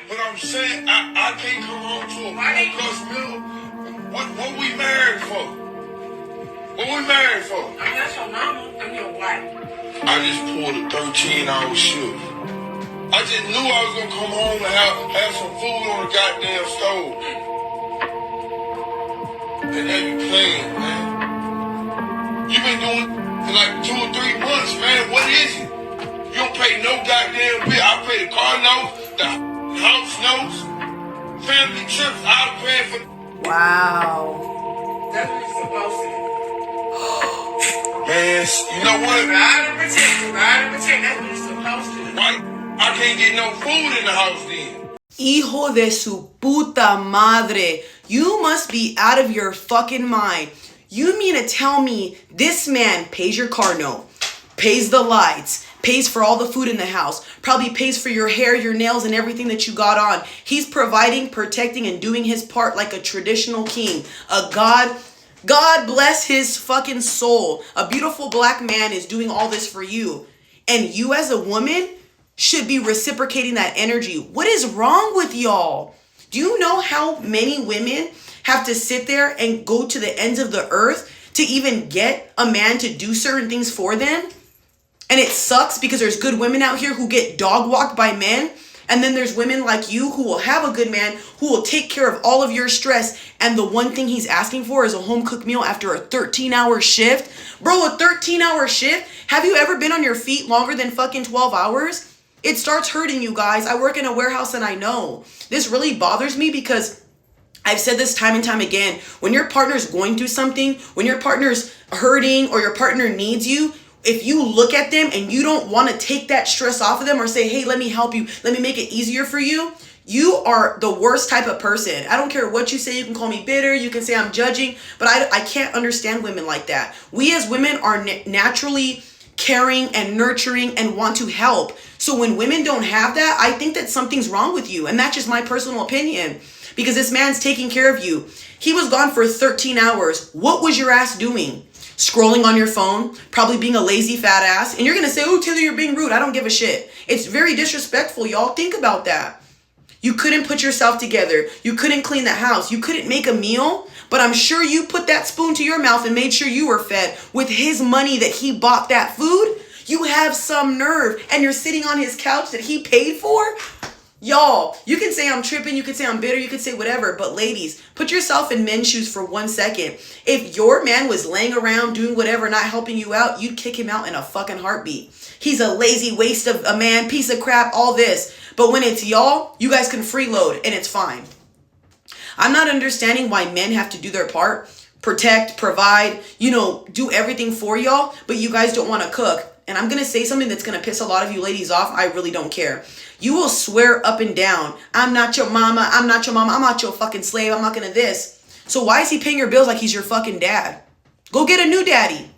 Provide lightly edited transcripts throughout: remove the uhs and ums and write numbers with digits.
But I'm saying I can't come home to a plus meal. What we married for? What we married for? I'm not your mama. I'm your wife. I just pulled a 13-hour shift. I just knew I was gonna come home and have some food on the goddamn stove. And they be playing, man. You been doing it for like 2 or 3 months, man. What is it? You don't pay no goddamn bill. I pay the car notes, the house notes, family trips. I'll pay for. Wow. That's what you're supposed to do. Man, you know what? Ride and protect. Ride and protect. That's what you're supposed to do. Why I can't get no food in the house then? Hijo de su puta madre. You must be out of your fucking mind. You mean to tell me this man pays your car note, pays the lights, pays for all the food in the house, probably pays for your hair, your nails, and everything that you got on. He's providing, protecting, and doing his part like a traditional king. God bless his fucking soul. A beautiful black man is doing all this for you. And you as a woman should be reciprocating that energy. What is wrong with y'all? Do you know how many women have to sit there and go to the ends of the earth to even get a man to do certain things for them? And it sucks because there's good women out here who get dog walked by men. And then there's women like you who will have a good man who will take care of all of your stress. And the one thing he's asking for is a home cooked meal after a 13-hour shift. Bro, a 13-hour shift? Have you ever been on your feet longer than fucking 12 hours? It starts hurting you guys. I work in a warehouse and I know. This really bothers me because I've said this time and time again. When your partner's going through something, when your partner's hurting or your partner needs you, if you look at them and you don't want to take that stress off of them or say, hey, let me help you, let me make it easier for you, you are the worst type of person. I don't care what you say. You can call me bitter. You can say I'm judging, but I can't understand women like that. We as women are naturally caring and nurturing and want to help. So when women don't have that, I think that something's wrong with you. And that's just my personal opinion because this man's taking care of you. He was gone for 13 hours. What was your ass doing? Scrolling on your phone, probably being a lazy fat ass. And you're going to say, oh, Taylor, you're being rude. I don't give a shit. It's very disrespectful, y'all. Think about that. You couldn't put yourself together. You couldn't clean the house. You couldn't make a meal. But I'm sure you put that spoon to your mouth and made sure you were fed with his money that he bought that food. You have some nerve and you're sitting on his couch that he paid for. Y'all, you can say I'm tripping, you can say I'm bitter, you can say whatever, but ladies, put yourself in men's shoes for 1 second. If your man was laying around doing whatever, not helping you out, you'd kick him out in a fucking heartbeat. He's a lazy waste of a man, piece of crap, all this. But when it's y'all, you guys can freeload and it's fine. I'm not understanding why men have to do their part, protect, provide, do everything for y'all, but you guys don't want to cook. And I'm going to say something that's going to piss a lot of you ladies off. I really don't care. You will swear up and down, I'm not your mama, I'm not your mama, I'm not your fucking slave, I'm not going to this. So why is he paying your bills like he's your fucking dad? Go get a new daddy.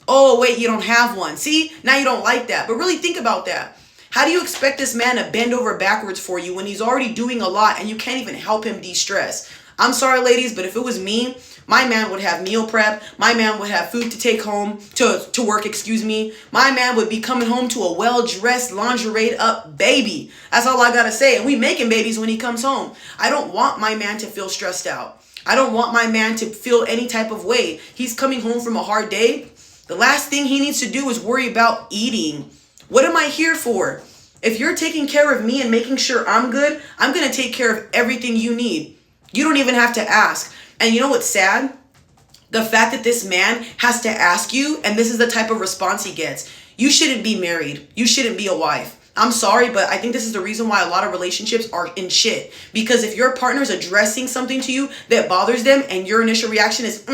Oh, wait, you don't have one. See, now you don't like that. But really think about that. How do you expect this man to bend over backwards for you when he's already doing a lot and you can't even help him de-stress? I'm sorry, ladies, but if it was me, my man would have meal prep. My man would have food to take home, to work, My man would be coming home to a well-dressed, lingerie up baby. That's all I gotta say. And we making babies when he comes home. I don't want my man to feel stressed out. I don't want my man to feel any type of way. He's coming home from a hard day. The last thing he needs to do is worry about eating. What am I here for? If you're taking care of me and making sure I'm good, I'm gonna take care of everything you need. You don't even have to ask. And you know what's sad? The fact that this man has to ask you, and this is the type of response he gets. You shouldn't be married. You shouldn't be a wife. I'm sorry, but I think this is the reason why a lot of relationships are in shit. Because if your partner's addressing something to you that bothers them and your initial reaction is,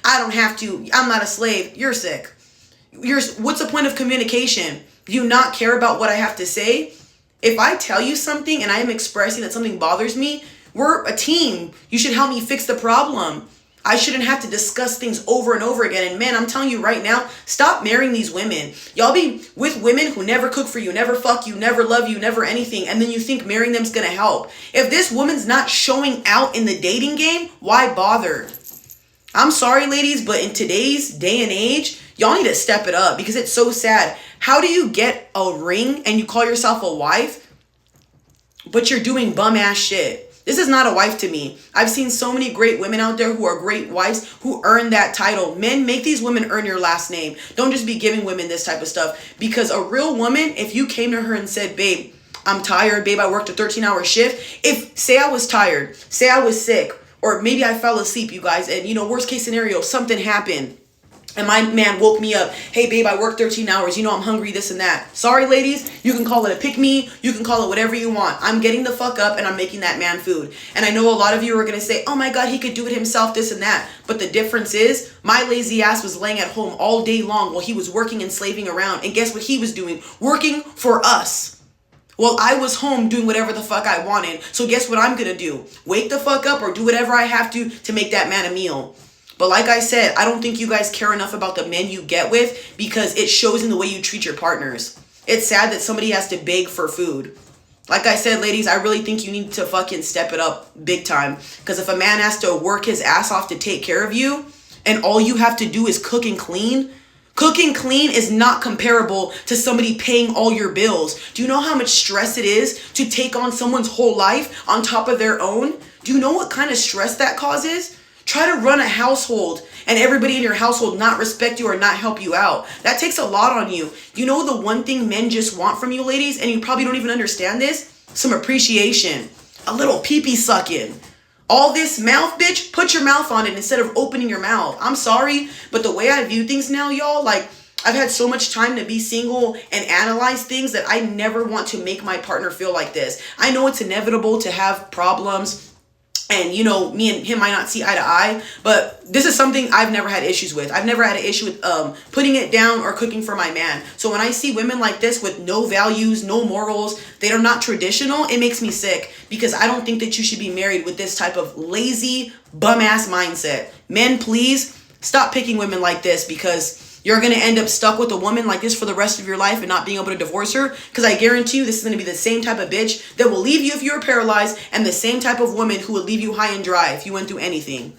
I don't have to, I'm not a slave, you're sick. What's the point of communication? Do you not care about what I have to say? If I tell you something and I am expressing that something bothers me, we're a team. You should help me fix the problem. I shouldn't have to discuss things over and over again. And man, I'm telling you right now, stop marrying these women. Y'all be with women who never cook for you, never fuck you, never love you, never anything. And then you think marrying them's going to help. If this woman's not showing out in the dating game, why bother? I'm sorry, ladies, but in today's day and age, y'all need to step it up because it's so sad. How do you get a ring and you call yourself a wife but you're doing bum ass shit. This is not a wife to me. I've seen so many great women out there who are great wives who earn that title. Men, make these women earn your last name. Don't just be giving women this type of stuff. Because a real woman, if you came to her and said, babe, I'm tired, babe, I worked a 13-hour shift. Say I was tired, say I was sick, or maybe I fell asleep, you guys, and worst case scenario, something happened. And my man woke me up. Hey, babe, I worked 13 hours. I'm hungry, this and that. Sorry, ladies. You can call it a pick-me. You can call it whatever you want. I'm getting the fuck up and I'm making that man food. And I know a lot of you are going to say, oh my God, he could do it himself, this and that. But the difference is my lazy ass was laying at home all day long while he was working and slaving around. And guess what he was doing? Working for us. Well, I was home doing whatever the fuck I wanted. So guess what I'm going to do? Wake the fuck up or do whatever I have to make that man a meal. But like I said, I don't think you guys care enough about the men you get with because it shows in the way you treat your partners. It's sad that somebody has to beg for food. Like I said, ladies, I really think you need to fucking step it up big time. Because if a man has to work his ass off to take care of you and all you have to do is cook and clean is not comparable to somebody paying all your bills. Do you know how much stress it is to take on someone's whole life on top of their own? Do you know what kind of stress that causes? Try to run a household and everybody in your household not respect you or not help you out. That takes a lot on you. You know the one thing men just want from you, ladies, and you probably don't even understand this? Some appreciation. A little pee-pee sucking. All this mouth, bitch, put your mouth on it instead of opening your mouth. I'm sorry, but the way I view things now, y'all, like, I've had so much time to be single and analyze things that I never want to make my partner feel like this. I know it's inevitable to have problems. And, me and him might not see eye to eye, but this is something I've never had issues with. I've never had an issue with putting it down or cooking for my man. So when I see women like this with no values, no morals, they are not traditional, it makes me sick because I don't think that you should be married with this type of lazy, bum-ass mindset. Men, please stop picking women like this because you're going to end up stuck with a woman like this for the rest of your life and not being able to divorce her. Because I guarantee you this is going to be the same type of bitch that will leave you if you're paralyzed and the same type of woman who will leave you high and dry if you went through anything.